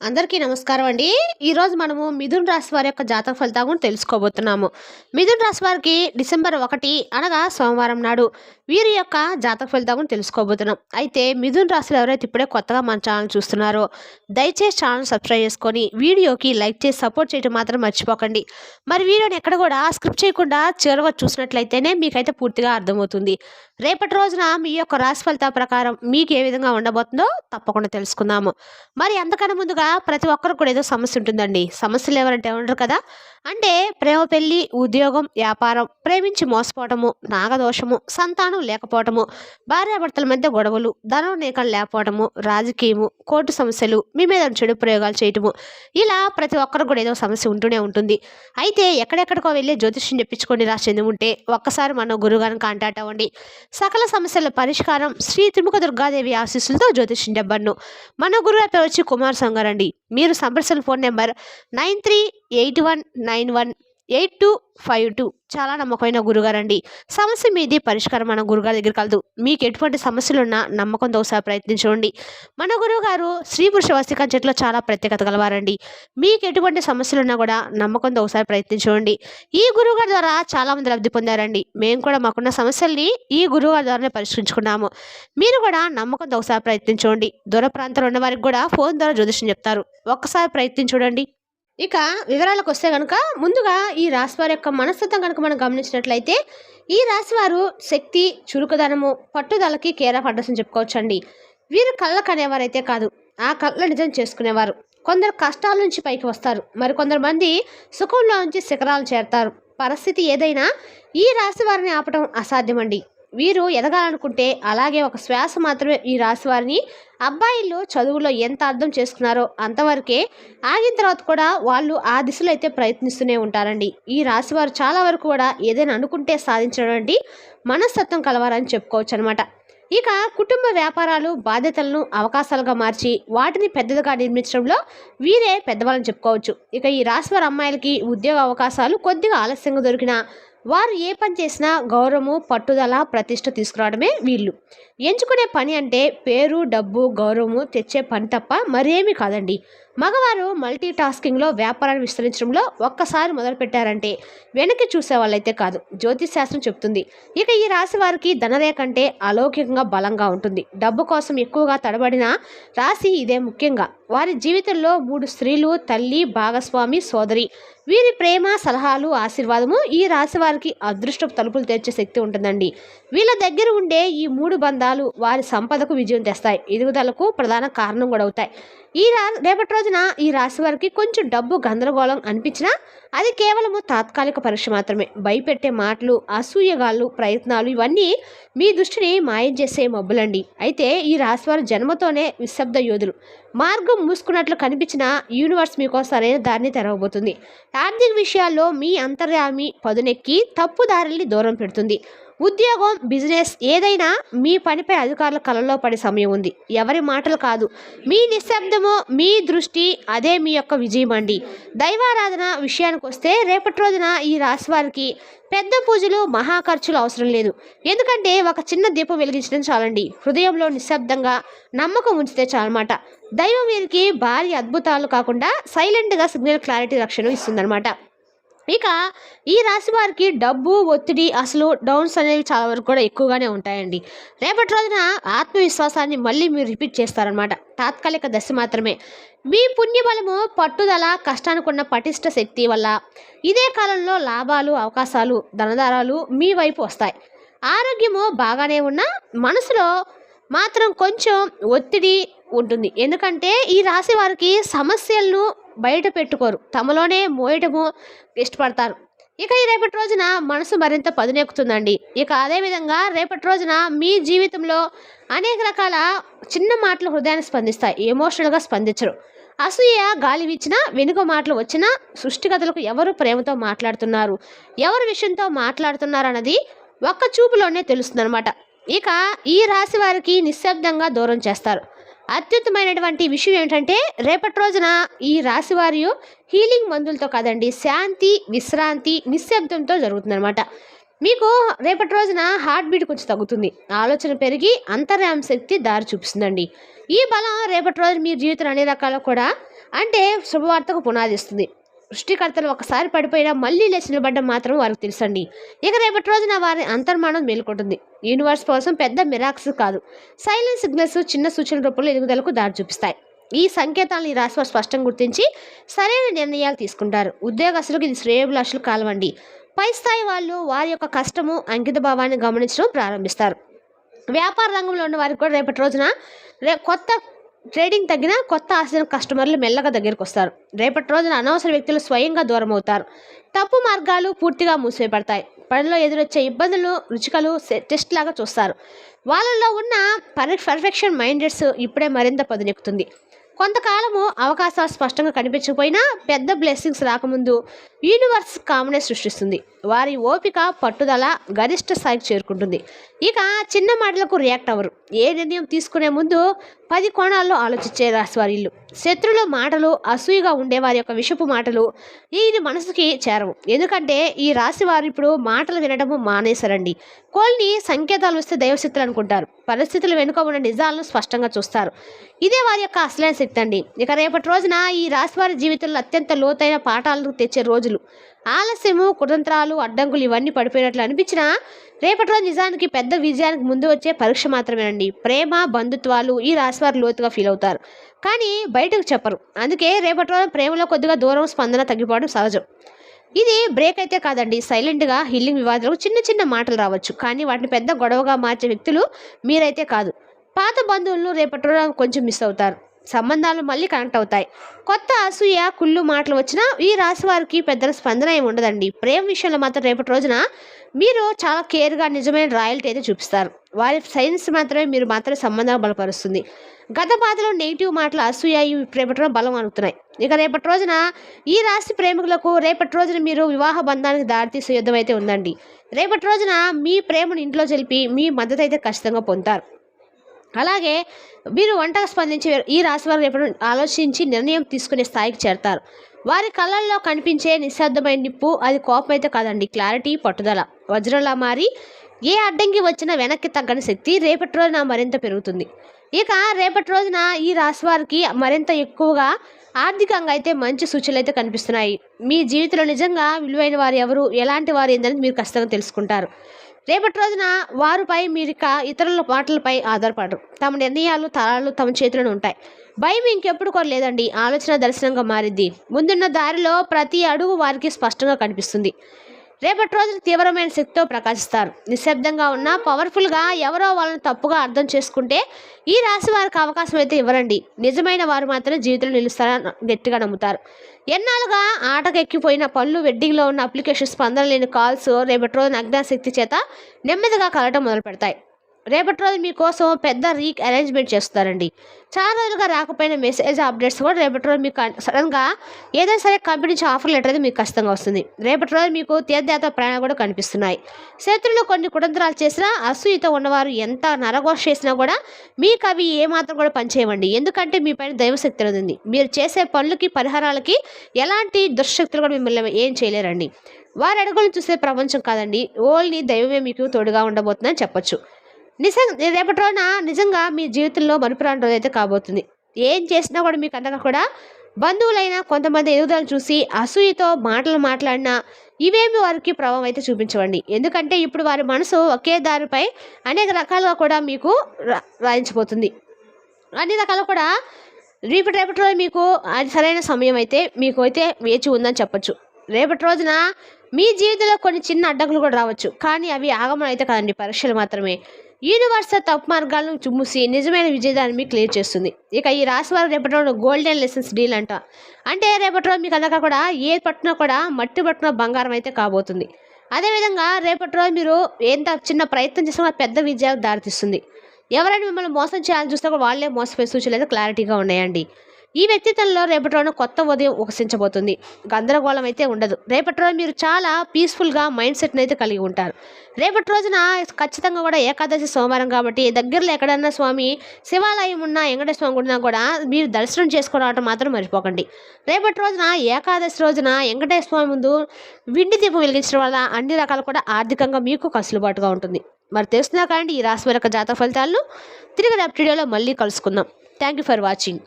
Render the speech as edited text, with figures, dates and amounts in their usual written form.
అందరికీ నమస్కారం అండి. ఈరోజు మనము మిథున రాశి వారి యొక్క జాతక ఫలితాలను కూడా తెలుసుకోబోతున్నాము. మిథున రాశి వారికి డిసెంబర్ 1 అనగా సోమవారం నాడు వీరి యొక్క జాతక ఫలితాలను తెలుసుకోబోతున్నాం. అయితే మిథున రాశిలో ఎవరైతే ఇప్పుడే కొత్తగా మన ఛానల్ చూస్తున్నారో దయచేసి ఛానల్ సబ్స్క్రైబ్ చేసుకొని వీడియోకి లైక్ చేసి సపోర్ట్ చేయడం మాత్రం మర్చిపోకండి. మరి వీడియోని ఎక్కడ కూడా స్క్రిప్ట్ చేయకుండా చివరిగా చూసినట్లయితేనే మీకైతే పూర్తిగా అర్థమవుతుంది. రేపటి రోజున మీ యొక్క రాశి ఫలితాల ప్రకారం మీకు ఏ విధంగా ఉండబోతుందో తప్పకుండా తెలుసుకుందాము. మరి అంతకన్నా ముందుగా ప్రతి ఒక్కరికి కూడా ఏదో సమస్య ఉంటుందండి. సమస్యలు ఎవరంటే ఉండరు కదా. అంటే ప్రేమ, పెళ్లి, ఉద్యోగం, వ్యాపారం, ప్రేమించి మోసపోవటము, నాగదోషము, సంతానం లేకపోవటము, భార్యాభర్తల మధ్య గొడవలు, ధనం నీకలు లేకపోవటము, రాజకీయము, కోర్టు సమస్యలు, మీ మీద చెడు ప్రయోగాలు చేయటము, ఇలా ప్రతి ఒక్కరికి కూడా ఏదో సమస్య ఉంటూనే ఉంటుంది. అయితే ఎక్కడెక్కడికో వెళ్ళి జ్యోతిష్యం చెప్పించుకొని చెంది ఉంటే ఒక్కసారి మన గురుగారిని కాంటాక్ట్ అవ్వండి. సకల సమస్యల పరిష్కారం శ్రీ త్రిముఖ దుర్గాదేవి ఆశీస్సులతో జ్యోతిష్యం చెప్పబడును. మన గురువు పేరు వచ్చి కుమార్ సంగారండి. మీరు సంప్రదించిన ఫోన్ నెంబర్ 9381918252. చాలా నమ్మకమైన గురుగారండి. సమస్య మీది పరిష్కారం మన గురుగారి దగ్గర కలదు. మీకు ఎటువంటి సమస్యలున్నా నమ్మకంతో ఒకసారి ప్రయత్నించండి. మన గురువుగారు స్త్రీ పురుష వస్తీకరణ చెట్లో చాలా ప్రత్యేకత గలవారండి. మీకు ఎటువంటి సమస్యలున్నా కూడా నమ్మకంతో ఒకసారి ప్రయత్నించండి. ఈ గురువుగారి ద్వారా చాలా మంది లబ్ధి పొందారండి. మేము కూడా మాకున్న సమస్యల్ని ఈ గురువుగారి ద్వారానే పరిష్కరించుకున్నాము. మీరు కూడా నమ్మకంతో ఒకసారి ప్రయత్నించండి. దూర ప్రాంతంలో ఉన్న వారికి కూడా ఫోన్ ద్వారా జ్యోతిష్యం చెప్తారు. ఒక్కసారి ప్రయత్నించండి. ఇక వివరాలకు వస్తే కనుక ముందుగా ఈ రాశివారి యొక్క మనస్తత్వం కనుక మనం గమనించినట్లయితే ఈ రాశివారు శక్తి, చురుకుదనము, పట్టుదలకి కేర్ ఆఫ్ అడ్రస్ అని చెప్పుకోవచ్చండి. వీరు కళ్ళకు అనేవారైతే కాదు, ఆ కళ్ళ నిజం చేసుకునేవారు. కొందరు కష్టాల నుంచి పైకి వస్తారు, మరికొందరు మంది సుఖంలో నుంచి శిఖరాలు చేరతారు. పరిస్థితి ఏదైనా ఈ రాశి వారిని ఆపటం అసాధ్యమండి. వీరు ఎదగాలనుకుంటే అలాగే ఒక శ్వాస మాత్రమే. ఈ రాశి వారిని అబ్బాయిలు చదువులో ఎంత అర్థం చేసుకున్నారో అంతవరకే ఆగిన తర్వాత కూడా వాళ్ళు ఆ దిశలో అయితే ప్రయత్నిస్తూనే ఉంటారండి. ఈ రాశి వారు చాలా వరకు కూడా ఏదైనా అనుకుంటే సాధించడం మనస్తత్వం కలవారని చెప్పుకోవచ్చు అనమాట. ఇక కుటుంబ వ్యాపారాలు బాధ్యతలను అవకాశాలుగా మార్చి వాటిని పెద్దదిగా నిర్మించడంలో వీరే పెద్దవాళ్ళని చెప్పుకోవచ్చు. ఇక ఈ రాశివారి అమ్మాయిలకి ఉద్యోగ అవకాశాలు కొద్దిగా ఆలస్యంగా దొరికినా వారు ఏ పని చేసినా గౌరవము, పట్టుదల, ప్రతిష్ట తీసుకురావడమే వీళ్ళు ఎంచుకునే పని. అంటే పేరు, డబ్బు, గౌరవము తెచ్చే పని తప్ప మరేమీ కాదండి. మగవారు మల్టీ టాస్కింగ్లో వ్యాపారాన్ని విస్తరించడంలో ఒక్కసారి మొదలుపెట్టారంటే వెనక్కి చూసే వాళ్ళైతే కాదు, జ్యోతిష్ శాస్త్రం చెప్తుంది. ఇక ఈ రాశి వారికి ధనరేఖ అంటే అలౌకికంగా బలంగా ఉంటుంది. డబ్బు కోసం ఎక్కువగా తడబడిన రాశి ఇదే. ముఖ్యంగా వారి జీవితంలో 3 స్త్రీలు, తల్లి, భాగస్వామి, సోదరి, వీరి ప్రేమ, సలహాలు, ఆశీర్వాదము ఈ రాశి వారికి అదృష్టపు తలుపులు తెచ్చే శక్తి ఉంటుందండి. వీళ్ళ దగ్గర ఉండే ఈ 3 బంధాలు వారి సంపదకు విజయం తెస్తాయి, ఎదుగుదలకు ప్రధాన కారణం కూడా అవుతాయి. రేపటి రోజున ఈ రాశి వారికి కొంచెం డబ్బు గందరగోళం అనిపించినా అది కేవలము తాత్కాలిక పరీక్ష మాత్రమే. భయపెట్టే మాటలు, అసూయగాళ్ళు, ప్రయత్నాలు ఇవన్నీ మీ దృష్టిని మాయం చేసే మబ్బులండి. అయితే ఈ రాశి వారు జన్మతోనే నిశ్శబ్ద యోధులు. మార్గం మూసుకున్నట్లు కనిపించిన యూనివర్స్ మీకు సరైన దారిని తెరవబోతుంది. ఆర్థిక విషయాల్లో మీ అంతర్యామి పదునెక్కి తప్పు దారిని దూరం పెడుతుంది. ఉద్యోగం, బిజినెస్ ఏదైనా మీ పనిపై అధికారుల కళ్ళలో పడే సమయం ఉంది. ఎవరి మాటలు కాదు, మీ నిశ్శబ్దము, మీ దృష్టి, అదే మీ యొక్క విజయం అండి. దైవారాధన విషయానికి వస్తే రేపటి రోజున ఈ రాశి వారికి పెద్ద పూజలు, మహా ఖర్చులు అవసరం లేదు. ఎందుకంటే ఒక చిన్న దీపం వెలిగించడం చాలండి. హృదయంలో నిశ్శబ్దంగా నమ్మకం ఉంచితే చాలన్నమాట. దైవం వీరికి భారీ అద్భుతాలు కాకుండా సైలెంట్గా సిగ్నల్ క్లారిటీ రక్షణ ఇస్తుందన్నమాట. ఇక ఈ రాశి వారికి డబ్బు, ఒత్తిడి, అసలు డౌన్స్ అనేవి చాలా వరకు కూడా ఎక్కువగానే ఉంటాయండి. రేపటి రోజున ఆత్మవిశ్వాసాన్ని మళ్ళీ మీరు రిపీట్ చేస్తారనమాట. తాత్కాలిక దశ మాత్రమే. మీ పుణ్యబలము, పట్టుదల, కష్టానికున్న పటిష్ట శక్తి వల్ల ఇదే కాలంలో లాభాలు, అవకాశాలు, ధనదారాలు మీ వైపు వస్తాయి. ఆరోగ్యము బాగానే ఉన్నా మనసులో మాత్రం కొంచెం ఒత్తిడి ఉంటుంది. ఎందుకంటే ఈ రాశి వారికి సమస్యలను బయట పెట్టుకోరు, తమలోనే మోయటము ఇష్టపడతారు. ఇక ఈ రేపటి రోజున మనసు మరింత పదునెక్కుతుందండి. ఇక అదేవిధంగా రేపటి రోజున మీ జీవితంలో అనేక రకాల చిన్న మాటలు హృదయాన్ని స్పందిస్తాయి, ఎమోషనల్గా స్పందించరు. అసూయ గాలి వీచినా, వెనుక మాటలు వచ్చినా సృష్టికథలకు ఎవరు ప్రేమతో మాట్లాడుతున్నారు, ఎవరి విషయంతో మాట్లాడుతున్నారు అన్నది ఒక్క చూపులోనే తెలుస్తుందన్నమాట. ఇక ఈ రాశి వారికి నిశ్శబ్దంగా దూరం చేస్తారు. అత్యుత్తమైనటువంటి విషయం ఏంటంటే రేపటి రోజున ఈ రాశి వారి హీలింగ్ మందులతో కాదండి, శాంతి, విశ్రాంతి, నిశ్శబ్దంతో జరుగుతుందన్నమాట. మీకు రేపటి రోజున హార్ట్ బీట్ కొంచెం తగ్గుతుంది, ఆలోచన పెరిగి అంతర్యామ శక్తి దారి చూపిస్తుందండి. ఈ బలం రేపటి రోజు మీ జీవితంలో అన్ని రకాలు కూడా అంటే శుభవార్తకు పునాది ఇస్తుంది. సృష్టికర్తలు ఒకసారి పడిపోయినా మళ్ళీ లేచి నిలబడ్డం మాత్రం వారికి తెలుసండి. ఇక రేపటి రోజున వారి అంతర్మానం మేలుకుంటుంది. యూనివర్స్ కోసం పెద్ద మిరాక్స్ కాదు, సైలెంట్ సిగ్నల్స్ చిన్న సూచనల రూపంలో ఎదుగుదలకు దారి చూపిస్తాయి. ఈ సంకేతాలను ఈ రాశి వారు స్పష్టంగా గుర్తించి సరైన నిర్ణయాలు తీసుకుంటారు. ఉద్యోగస్తులకు ఇది శ్రేయోభిలాషులు కాలవండి. పై స్థాయి వాళ్ళు వారి యొక్క కష్టము అంకిత భావాన్ని గమనించడం ప్రారంభిస్తారు. వ్యాపార రంగంలో ఉన్న వారికి కూడా రేపటి రోజున కొత్త ట్రేడింగ్ తగ్గిన కొత్త ఆశించిన కస్టమర్లు మెల్లగా దగ్గరికి వస్తారు. రేపటి రోజున అనవసర వ్యక్తులు స్వయంగా దూరం అవుతారు. తప్పు మార్గాలు పూర్తిగా మూసివేయబడతాయి. పనిలో ఎదురొచ్చే ఇబ్బందులు రుచికలు టెస్ట్ లాగా చూస్తారు. వాళ్ళలో ఉన్న పర్ఫెక్షన్ మైండెడ్స్ ఇప్పుడే మరింత పదునెక్కుతుంది. కొంతకాలము అవకాశాలు స్పష్టంగా కనిపించకపోయినా పెద్ద బ్లెస్సింగ్స్ రాకముందు యూనివర్స్ కామనే సృష్టిస్తుంది. వారి ఓపిక పట్టుదల గరిష్ట స్థాయికి చేరుకుంటుంది. ఇక చిన్న మాటలకు రియాక్ట్ అవ్వరు. ఏ నిర్ణయం తీసుకునే ముందు 10 కోణాల్లో ఆలోచించే రాశి వారి ఇల్లు. శత్రుల మాటలు అసూయగా ఉండే వారి యొక్క విషపు మాటలు ఇది మనసుకి చేరవు. ఎందుకంటే ఈ రాశి వారు ఇప్పుడు మాటలు వినడము మానేశారండి. కొన్ని సంకేతాలు వస్తే దైవశక్తులు అనుకుంటారు. పరిస్థితులు వెనుక ఉన్న నిజాలను స్పష్టంగా చూస్తారు. ఇదే వారి యొక్క అసలైన శక్తి అండి. ఇక రేపటి రోజున ఈ రాశి వారి జీవితంలో అత్యంత లోతైన పాఠాలను తెచ్చే రోజులు. ఆలస్యము కుతంత్రాలు అడ్డంకులు ఇవన్నీ పడిపోయినట్లు అనిపించినా రేపటి రోజు నిజానికి పెద్ద విజయానికి ముందు వచ్చే పరీక్ష మాత్రమేనండి. ప్రేమ బంధుత్వాలు ఈ రాశి వారు లోతుగా ఫీల్ అవుతారు, కానీ బయటకు చెప్పరు. అందుకే రేపటి రోజు ప్రేమలో కొద్దిగా దూరం స్పందన తగ్గిపోవడం సహజం. ఇది బ్రేక్ అయితే కాదండి, సైలెంట్గా హీలింగ్. వివాదాలకు చిన్న చిన్న మాటలు రావచ్చు, కానీ వాటిని పెద్ద గొడవగా మార్చే వ్యక్తులు మీరైతే కాదు. పాత బంధువులను రేపటి రోజు కొంచెం మిస్ అవుతారు. సంబంధాలు మళ్ళీ కనెక్ట్ అవుతాయి. కొత్త అసూయ కుళ్ళు మాటలు వచ్చినా ఈ రాశి వారికి పెద్ద స్పందన ఏమి ఉండదండి. ప్రేమ విషయంలో మాత్రం రేపటి రోజున మీరు చాలా కేర్గా నిజమైన రాయల్టీ అయితే చూపిస్తారు. వారి సైన్స్ మాత్రమే మీరు మాత్రమే సంబంధాలు బలపరుస్తుంది. గత బాధలో నెగిటివ్ మాటలు అసూయ రేపటి రోజు బలం అనుకున్నాయి. ఇక రేపటి రోజున ఈ రాశి ప్రేమికులకు రేపటి రోజున మీరు వివాహ బంధానికి దారితీసే యుద్ధం అయితే ఉందండి. రేపటి రోజున మీ ప్రేమను ఇంట్లో తెలిపి మీ మద్దతు అయితే ఖచ్చితంగా పొందుతారు. అలాగే మీరు వంటగా స్పందించి ఈ రాశి వారు రేపు ఆలోచించి నిర్ణయం తీసుకునే స్థాయికి చేరతారు. వారి కళ్ళల్లో కనిపించే నిశ్శబ్దమైన నిప్పు అది కోపం అయితే కాదండి, క్లారిటీ పట్టుదల వజ్రంలా మారి ఏ అడ్డంకి వచ్చినా వెనక్కి తగ్గని శక్తి రేపటి రోజున మరింత పెరుగుతుంది. ఇక రేపటి రోజున ఈ రాశి వారికి మరింత ఎక్కువగా ఆర్థికంగా అయితే మంచి సూచనలు అయితే కనిపిస్తున్నాయి. మీ జీవితంలో నిజంగా విలువైన వారు ఎవరు, ఎలాంటి వారు ఏందని మీరు ఖచ్చితంగా తెలుసుకుంటారు. రేపటి రోజున వారిపై మీరు ఇతరుల మాటలపై ఆధారపడరు. తమ నిర్ణయాలు తరాలు తమ చేతిలోనే ఉంటాయి. భయం ఇంకెప్పుడు కూడా లేదండి, ఆలోచన దర్శనంగా మారిద్ది. ముందున్న దారిలో ప్రతి అడుగు వారికి స్పష్టంగా కనిపిస్తుంది. రేపటి రోజున తీవ్రమైన శక్తితో ప్రకాశిస్తారు. నిశ్శబ్దంగా ఉన్న పవర్ఫుల్గా ఎవరో వాళ్ళని తప్పుగా అర్థం చేసుకుంటే ఈ రాశి వారికి అవకాశం అయితే ఇవ్వరండి. నిజమైన వారు మాత్రమే జీవితంలో నిలుస్తారని గట్టిగా నమ్ముతారు. ఎన్నాళ్ళుగా ఆటకెక్కిపోయిన పనులు, వెడ్డింగ్లో ఉన్న అప్లికేషన్, స్పందన లేని కాల్స్ రేపటి రోజున అజ్ఞాన శక్తి చేత నెమ్మదిగా కలగడం మొదలు పెడతాయి. రేపటి రోజు మీకోసం పెద్ద అరేంజ్మెంట్ చేస్తారండి. చాలా రోజులుగా రాకపోయిన మెసేజ్ అప్డేట్స్ కూడా రేపటి రోజు మీకు సడన్గా ఏదైనా సరే కంపెనీ నుంచి ఆఫర్ లెటర్ అయితే మీకు ఖచ్చితంగా వస్తుంది. రేపటి రోజు మీకు తీర్థయాత్ర ప్రయాణాలు కూడా కనిపిస్తున్నాయి. శత్రులు కొన్ని కుతంత్రాలు చేసినా అసూయతో ఉన్నవారు ఎంత నరఘోష చేసినా కూడా మీకు అవి ఏమాత్రం కూడా పనిచేయవండి. ఎందుకంటే మీ పైన దైవశక్తి ఉంది. మీరు చేసే పనులకి పరిహారాలకి ఎలాంటి దుష్టశక్తులు కూడా మిమ్మల్ని ఏం చేయలేరండి. వారి అడుగులను చూసే ప్రపంచం కాదండి, ఓన్లీ దైవమే మీకు తోడుగా ఉండబోతుందని చెప్పొచ్చు. రేపటి రోజున నిజంగా మీ జీవితంలో మరుపురాని రోజు అయితే కాబోతుంది. ఏం చేసినా కూడా మీకు అంతగా కూడా బంధువులైనా కొంతమంది ఎదుగుదలను చూసి అసూయతో మాటలు మాట్లాడినా ఇవేమి వారికి ప్రభావం అయితే చూపించవండి. ఎందుకంటే ఇప్పుడు వారి మనసు ఒకే దారిపై అనేక రకాలుగా కూడా మీకు రాయించబోతుంది. అన్ని రకాలు కూడా రేపటి రోజు మీకు అది సరైన సమయం అయితే మీకు అయితే వేచి ఉందని చెప్పొచ్చు. రేపటి రోజున మీ జీవితంలో కొన్ని చిన్న అడ్డంకులు కూడా రావచ్చు, కానీ అవి ఆగమనం అయితే కాదండి, పరీక్షలు మాత్రమే. యూనివర్స్ తప్పు మార్గాలను చుమ్ముసి నిజమైన విజయాన్ని మీకు క్లియర్ చేస్తుంది. ఇక ఈ రాశి వారు రేపటి రోజు గోల్డెన్ లెసన్స్ డీల్ అంటే రేపటి రోజు మీకు అందక కూడా ఏ పట్టినా కూడా మట్టి పట్టిన బంగారం అయితే కాబోతుంది. అదేవిధంగా రేపటి రోజు మీరు ఎంత చిన్న ప్రయత్నం చేసినా పెద్ద విజయాలకు దారితీస్తుంది. ఎవరైనా మిమ్మల్ని మోసం చేయాలని చూస్తే కూడా వాళ్ళే మోసపోయే సూచనలు అయితే క్లారిటీగా ఉన్నాయండి. ఈ వ్యక్తిత్వంలో రేపటి రోజున కొత్త ఉదయం వికసించబోతుంది. గందరగోళం అయితే ఉండదు. రేపటి రోజు మీరు చాలా పీస్ఫుల్గా మైండ్ సెట్ని అయితే కలిగి ఉంటారు. రేపటి రోజున ఖచ్చితంగా కూడా ఏకాదశి సోమవారం కాబట్టి దగ్గరలో ఎక్కడన్నా స్వామి శివాలయం ఉన్న వెంకటేశ్వర స్వామి ఉన్నా కూడా మీరు దర్శనం చేసుకోవడం మాత్రం మర్చిపోకండి. రేపటి రోజున ఏకాదశి రోజున వెంకటేశ్వర స్వామి ముందు విండి దీపం వెలిగించడం వల్ల అన్ని రకాలు కూడా ఆర్థికంగా మీకు కసులుబాటుగా ఉంటుంది. మరి తెలుస్తున్నా కానీ ఈ రాశి వారి యొక్క జాతక ఫలితాలను తిరిగి రేపటి వీడియోలో మళ్ళీ కలుసుకుందాం. Thank you for watching.